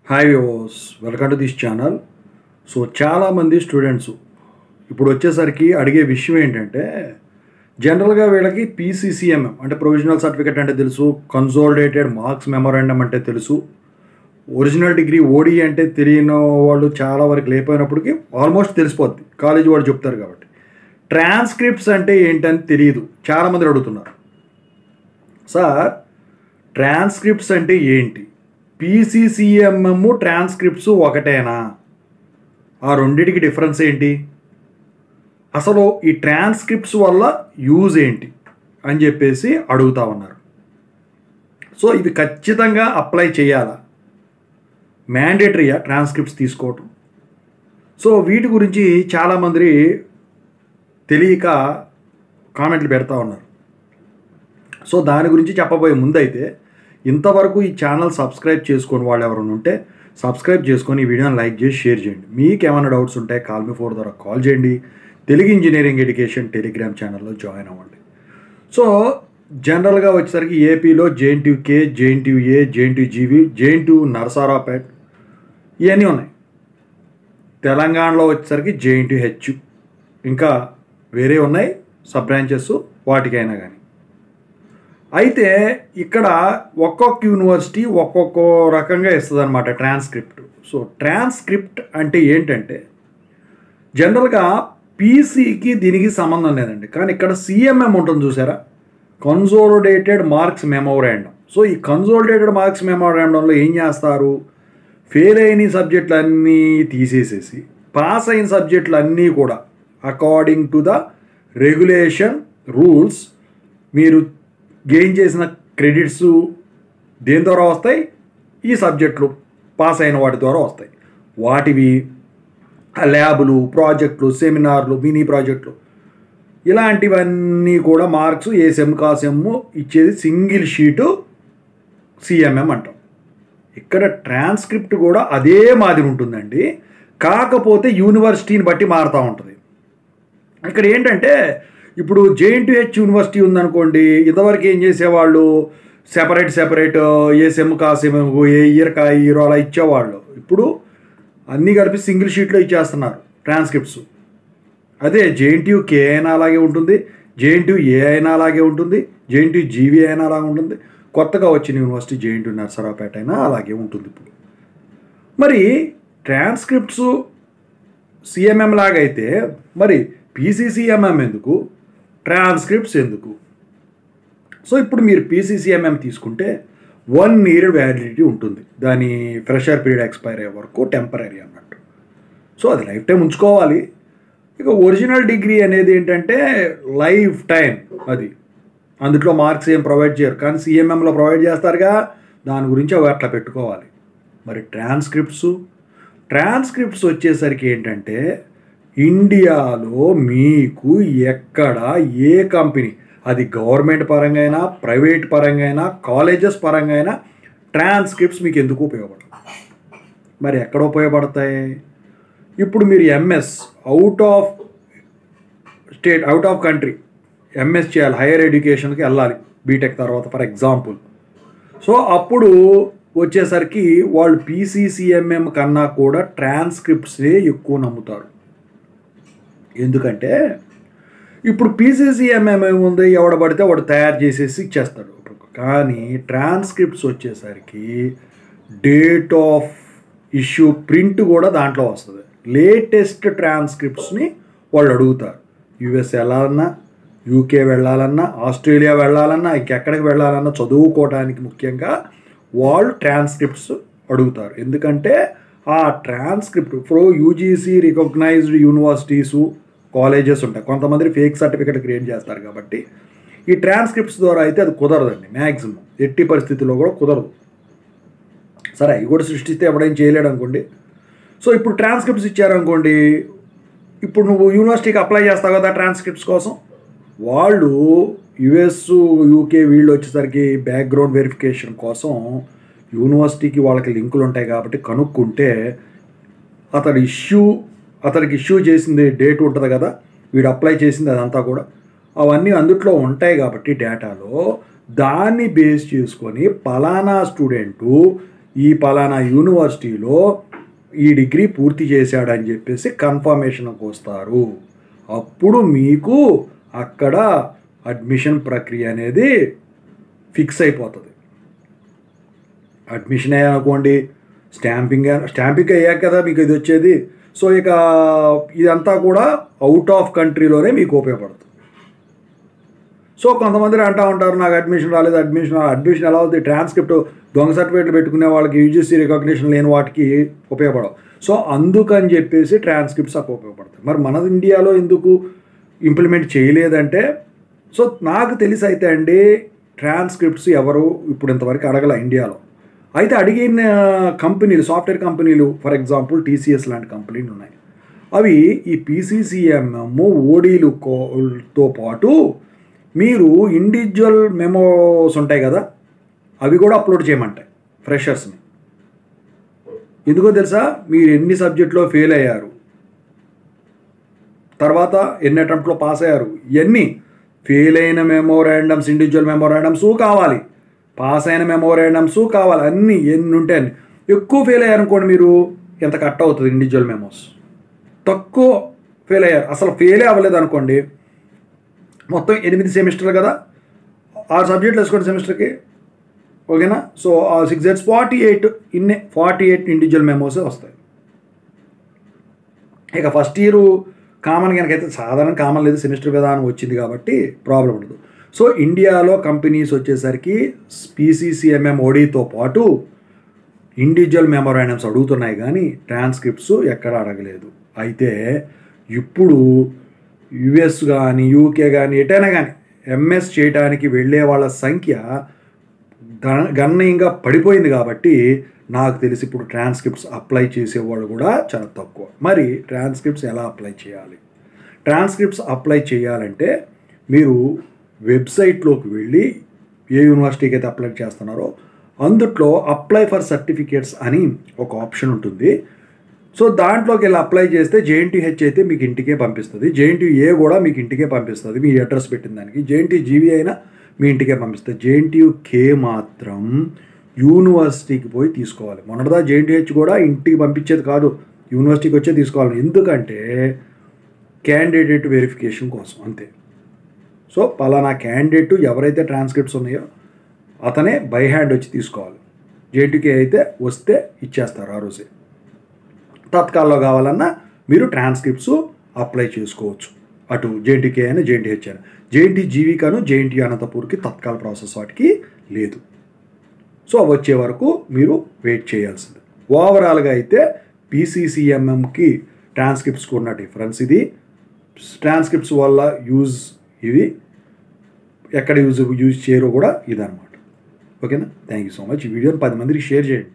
Hi viewers, welcome to this channel. So చాలామంది students ఇప్పుడు వచ్చేసరికి అడిగే విషయం ఏంటంటే, జనరల్గా వీళ్ళకి పీసీసీఎంఎం అంటే ప్రొవిజనల్ సర్టిఫికేట్ అంటే తెలుసు, కన్సాలిడేటెడ్ మార్క్స్ మెమోరాండం అంటే తెలుసు, ఒరిజినల్ డిగ్రీ ఓడి అంటే తెలియని వాళ్ళు చాలా వరకు లేకపోయినప్పటికీ ఆల్మోస్ట్ తెలిసిపోద్ది, కాలేజీ వాళ్ళు చెప్తారు కాబట్టి. ట్రాన్స్క్రిప్ట్స్ అంటే ఏంటని తెలియదు, చాలామంది అడుగుతున్నారు. సార్, ట్రాన్స్క్రిప్ట్స్ అంటే ఏంటి? పీసీసీఎంఎం ట్రాన్స్క్రిప్ట్స్ ఒకటేనా? ఆ రెండింటికి డిఫరెన్స్ ఏంటి? అసలు ఈ ట్రాన్స్క్రిప్ట్స్ వల్ల యూజ్ ఏంటి అని చెప్పేసి అడుగుతా ఉన్నారు. సో ఇవి ఖచ్చితంగా అప్లై చేయాలా? మ్యాండేటరీయా ట్రాన్స్క్రిప్ట్స్ తీసుకోవటం? సో వీటి గురించి చాలామంది తెలియక కామెంట్లు పెడతా ఉన్నారు. సో దాని గురించి చెప్పబోయే ముందైతే, ఇంతవరకు ఈ ఛానల్ సబ్స్క్రైబ్ చేసుకొని వాళ్ళు ఎవరైనా ఉంటే సబ్స్క్రైబ్ చేసుకొని ఈ వీడియోని లైక్ చేసి షేర్ చేయండి. మీకు ఏమైనా డౌట్స్ ఉంటే కాల్ మీ 4 ద్వారా కాల్ చేయండి. తెలుగు ఇంజనీరింగ్ ఎడ్యుకేషన్ టెలిగ్రామ్ ఛానల్లో జాయిన్ అవ్వండి. సో జనరల్గా వచ్చేసరికి ఏపీలో జేఎన్టీయూకే, జేఎన్టీయూఏ, జేఎన్టీయూజీవీ, జేఎన్టీయూ నరసరావుపేట్ ఇవన్నీ ఉన్నాయి. తెలంగాణలో వచ్చేసరికి జేఎన్టీయూహెచ్, ఇంకా వేరే ఉన్నాయి సబ్ బ్రాంచెస్, వాటికైనా కానీ. అయితే ఇక్కడ ఒక్కొక్క యూనివర్సిటీ ఒక్కొక్క రకంగా ఇస్తుంది అనమాట ట్రాన్స్క్రిప్ట్. సో ట్రాన్స్క్రిప్ట్ అంటే ఏంటంటే, జనరల్గా పీసీకి దీనికి సంబంధం లేదండి, కానీ ఇక్కడ సిఎంఎం ఉంటుంది చూసారా, కన్సాలిడేటెడ్ మార్క్స్ మెమోరాండం. సో ఈ కన్సాలిడేటెడ్ మార్క్స్ మెమోరాండంలో ఏం చేస్తారు, ఫెయిల్ అయిన సబ్జెక్టులు అన్నీ తీసేసేసి పాస్ అయిన సబ్జెక్టులు అన్నీ కూడా according to the regulation rules మీరు గెయిన్ చేసిన క్రెడిట్స్ దేని ద్వారా వస్తాయి? ఈ సబ్జెక్టులు పాస్ అయిన వాటి ద్వారా వస్తాయి. వాటివి ల్యాబులు, ప్రాజెక్టులు, సెమినార్లు, మినీ ప్రాజెక్టులు, ఇలాంటివన్నీ కూడా మార్క్స్ ఏ సెమ్ కా సెమ్ ఇచ్చేది సింగిల్ షీటు సిఎంఎం అంటాం. ఇక్కడ ట్రాన్స్క్రిప్ట్ కూడా అదే మాదిరి ఉంటుందండి, కాకపోతే యూనివర్సిటీని బట్టి మారుతూ ఉంటుంది. ఇక్కడ ఏంటంటే, ఇప్పుడు జేఎన్టీయూహెచ్ యూనివర్సిటీ ఉందనుకోండి, ఇంతవరకు ఏం చేసేవాళ్ళు, సెపరేట్ ఏ సెమ్ కా సెమ్, ఏ ఇయర్ కా ఇయర్ అలా ఇచ్చేవాళ్ళు. ఇప్పుడు అన్నీ కలిపి సింగిల్ షీట్లో ఇచ్చేస్తున్నారు ట్రాన్స్క్రిప్ట్స్. అదే జేఎన్టీయూకే అయినా అలాగే ఉంటుంది, జేఎన్టీయూఏ అయినా అలాగే ఉంటుంది, జేఎన్టీయూజీవీ అయినా అలాగే ఉంటుంది, కొత్తగా వచ్చిన యూనివర్సిటీ జేఎన్టీయూ నరసరావుపేట అయినా అలాగే ఉంటుంది. ఇప్పుడు మరి ట్రాన్స్క్రిప్ట్స్ సిఎంఎం లాగైతే మరి పీసీసీఎంఎం ఎందుకు, ట్రాన్స్క్రిప్ట్స్ ఎందుకు? సో ఇప్పుడు మీరు పీసీసీఎంఎం తీసుకుంటే 1 year వ్యాలిడిటీ ఉంటుంది, దాని ఫ్రెషర్ పీరియడ్ ఎక్స్పైర్ అయ్యే వరకు టెంపరీ అన్నట్టు. సో అది లైఫ్ టైం ఉంచుకోవాలి. ఇక ఒరిజినల్ డిగ్రీ అనేది ఏంటంటే లైఫ్ టైం, అది అందులో మార్క్స్ ఏం ప్రొవైడ్ చేయరు, కానీ సిఎంఎంలో ప్రొవైడ్ చేస్తారుగా, దాని గురించి అవి అట్లా పెట్టుకోవాలి. మరి ట్రాన్స్క్రిప్ట్స్ వచ్చేసరికి ఏంటంటే, ఇండియాలో మీకు ఎక్కడ ఏ కంపెనీ, అది గవర్నమెంట్ పరంగా అయినా, ప్రైవేట్ పరంగా అయినా, కాలేజెస్ పరంగా అయినా ట్రాన్స్క్రిప్ట్స్ మీకు ఎందుకు ఉపయోగపడతాయి? మరి ఎక్కడ ఉపయోగపడతాయి? ఇప్పుడు మీరు MS out of state, out of country MS చేయాలి, హైయర్ ఎడ్యుకేషన్కి వెళ్ళాలి బీటెక్ తర్వాత ఫర్ ఎగ్జాంపుల్. సో అప్పుడు వచ్చేసరికి వాళ్ళు పీసీసీఎంఎం కన్నా కూడా ట్రాన్స్క్రిప్ట్సే ఎక్కువ నమ్ముతారు. ఎందుకంటే ఇప్పుడు పీసీసీఎంఎం ఏముంది, ఎవడ పడితే వాడు తయారు చేసేసి ఇచ్చేస్తాడు. కానీ ట్రాన్స్క్రిప్ట్స్ వచ్చేసరికి డేట్ ఆఫ్ ఇష్యూ ప్రింట్ కూడా దాంట్లో వస్తుంది. లేటెస్ట్ ట్రాన్స్క్రిప్ట్స్ని వాళ్ళు అడుగుతారు. యూఎస్ వెళ్ళాలన్నా, యూకే వెళ్ళాలన్నా, ఆస్ట్రేలియా వెళ్ళాలన్నా, ఇంకెక్కడికి వెళ్ళాలన్నా చదువుకోవడానికి ముఖ్యంగా వాళ్ళు ట్రాన్స్క్రిప్ట్స్ అడుగుతారు. ఎందుకంటే ఆ ట్రాన్స్క్రిప్ట్ ఇప్పుడు యూజీసీ రికగ్నైజ్డ్ యూనివర్సిటీసు, కాలేజెస్ ఉంటాయి, కొంతమంది ఫేక్ సర్టిఫికేట్ క్రియేట్ చేస్తారు. కాబట్టి ఈ ట్రాన్స్క్రిప్ట్స్ ద్వారా అయితే అది కుదరదండి, మ్యాక్సిమం ఎట్టి పరిస్థితుల్లో కూడా కుదరదు. సరే అవి కూడా సృష్టిస్తే ఎవడేం చేయలేడు అనుకోండి. సో ఇప్పుడు ట్రాన్స్క్రిప్ట్స్ ఇచ్చారనుకోండి, ఇప్పుడు నువ్వు యూనివర్సిటీకి అప్లై చేస్తావు కదా ట్రాన్స్క్రిప్ట్స్ కోసం, వాళ్ళు యుఎస్, యూకే వీళ్ళు వచ్చేసరికి బ్యాక్గ్రౌండ్ వెరిఫికేషన్ కోసం యూనివర్సిటీకి వాళ్ళకి లింకులు ఉంటాయి కాబట్టి కనుక్కుంటే అతనికి ఇష్యూ చేసింది డేట్ ఉంటుంది కదా, వీడు అప్లై చేసింది అదంతా కూడా అవన్నీ అందుట్లో ఉంటాయి కాబట్టి డేటాలో దాన్ని బేస్ చేసుకొని పలానా స్టూడెంటు ఈ పలానా యూనివర్సిటీలో ఈ డిగ్రీ పూర్తి చేశాడని చెప్పేసి కన్ఫర్మేషన్కి వస్తారు. అప్పుడు మీకు అక్కడ అడ్మిషన్ ప్రక్రియ అనేది ఫిక్స్ అయిపోతుంది. అడ్మిషన్ అయ్యానుకోండి, స్టాంపింగ్ అయ్యాక కదా మీకు ఇది వచ్చేది. సో ఇక ఇదంతా కూడా అవుట్ ఆఫ్ కంట్రీలోనే మీకు ఉపయోగపడుతుంది. సో కొంతమంది అంటూ ఉంటారు, నాకు అడ్మిషన్ రాలేదు. అడ్మిషన్ ఎలా అవుతుంది? ట్రాన్స్క్రిప్ట్ దొంగ సర్టిఫికేట్లు పెట్టుకునే వాళ్ళకి, యూజీసీ రికగ్నిషన్ లేని వాటికి ఉపయోగపడవు. సో అందుకని చెప్పేసి ట్రాన్స్క్రిప్ట్స్ అక్కడ ఉపయోగపడతాయి. మరి మన ఇండియాలో ఎందుకు ఇంప్లిమెంట్ చేయలేదంటే, సో నాకు తెలిసి అయితే అండి ట్రాన్స్క్రిప్ట్స్ ఎవరు ఇప్పుడు ఇంతవరకు అడగల ఇండియాలో. అయితే అడిగిన కంపెనీలు, సాఫ్ట్వేర్ కంపెనీలు, ఫర్ ఎగ్జాంపుల్ టీసీఎస్ లాంటి కంపెనీలు ఉన్నాయి. అవి ఈ పీసీసీఎంఎం ఓడీలతో పాటు మీరు ఇండివిజువల్ మెమోస్ ఉంటాయి కదా, అవి కూడా అప్లోడ్ చేయమంటాయి ఫ్రెషర్స్ని. ఎందుకో తెలుసా? మీరు ఎన్ని సబ్జెక్టులో ఫెయిల్ అయ్యారు, తర్వాత ఎన్ని అటెంప్ట్లో పాస్ అయ్యారు, ఇవన్నీ ఫెయిల్ అయిన మెమోరాండమ్స్, ఇండివిజువల్ మెమోరాండమ్స్ కావాలి, పాస్ అయిన మెమోరాండమ్స్ కావాలి, అన్నీ ఎన్ని ఉంటే అన్ని. ఎక్కువ ఫెయిల్ అయ్యారు అనుకోండి, మీరు ఎంత కట్ అవుతుంది ఇండివిజువల్ మెమోస్. తక్కువ ఫెయిల్ అయ్యారు, అసలు ఫెయిలే అవ్వలేదు అనుకోండి, మొత్తం 8 సెమిస్టర్లు కదా, 6 సబ్జెక్టులు వేసుకోండి సెమిస్టర్కి, ఓకేనా? సో 6 8 48 ఇండివిజువల్ మెమోసే వస్తాయి. ఇక ఫస్ట్ ఇయర్ కామన్ కనుకైతే, సాధారణ కామన్ లేదు, సెమిస్టర్ విధానం వచ్చింది కాబట్టి ప్రాబ్లం ఉండదు. సో ఇండియాలో కంపెనీస్ వచ్చేసరికి పీసీసీఎంఎం ఓడీతో పాటు ఇండివిజువల్ మెమోరాండమ్స్ అడుగుతున్నాయి, కానీ ట్రాన్స్క్రిప్ట్స్ ఎక్కడ అడగలేదు. అయితే ఇప్పుడు యుఎస్ కానీ యూకే కానీ ఎటైనా కానీ ఎంఎస్ చేయడానికి వెళ్ళే వాళ్ళ సంఖ్య గణనీయంగా పడిపోయింది. కాబట్టి నాకు తెలిసి ఇప్పుడు ట్రాన్స్క్రిప్ట్స్ అప్లై చేసేవాళ్ళు కూడా చాలా తక్కువ. మరి ట్రాన్స్క్రిప్ట్స్ ఎలా అప్లై చేయాలి? ట్రాన్స్క్రిప్ట్స్ అప్లై చేయాలంటే మీరు వెబ్సైట్లోకి వెళ్ళి ఏ యూనివర్సిటీకి అయితే అప్లై చేస్తున్నారో అందుట్లో అప్లై ఫర్ సర్టిఫికేట్స్ అని ఒక ఆప్షన్ ఉంటుంది. సో దాంట్లోకి వెళ్ళి అప్లై చేస్తే జేఎన్టీహెచ్ అయితే మీకు ఇంటికే పంపిస్తుంది, జేఎన్టీయూ కూడా మీకు ఇంటికే పంపిస్తుంది మీ అడ్రస్ పెట్టిన దానికి, జేఎన్టీజీవీ అయినా మీ ఇంటికే పంపిస్తుంది. జేఎన్టీయూకే మాత్రం యూనివర్సిటీకి పోయి తీసుకోవాలి. మొన్నటిదా జేఎన్టీహెచ్ కూడా ఇంటికి పంపించేది కాదు, యూనివర్సిటీకి వచ్చే తీసుకోవాలి. ఎందుకంటే క్యాండిడేట్ వెరిఫికేషన్ కోసం, అంతే. సో పలానా క్యాండిడేట్ ఎవరైతే ట్రాన్స్క్రిప్ట్స్ ఉన్నాయో అతనే బై హ్యాండ్ వచ్చి తీసుకోవాలి. జేఎన్టీకే అయితే వస్తే ఇచ్చేస్తారు ఆ రోజే. తత్కాల్లో కావాలన్నా మీరు ట్రాన్స్క్రిప్ట్స్ అప్లై చేసుకోవచ్చు, అటు జేఎన్టీకే అయినా జేఎన్టీహెచ్ అయినా. జేఎన్టీజీవీ కాను జేఎన్టీ అనంతపూర్కి తత్కాల ప్రాసెస్ వాటికి లేదు. సో వచ్చే వరకు మీరు వెయిట్ చేయాల్సింది. ఓవరాల్గా అయితే పీసీసీఎంఎంకి ట్రాన్స్క్రిప్ట్స్కి ఉన్న డిఫరెన్స్ ఇది. ట్రాన్స్క్రిప్ట్స్ వల్ల యూజ్ ఇవి, ఎక్కడ యూజ్ చేయరో కూడా ఇదన్నమాట. ఓకేనా? Thank you so much. ఈ వీడియోని 10 మందికి షేర్ చేయండి.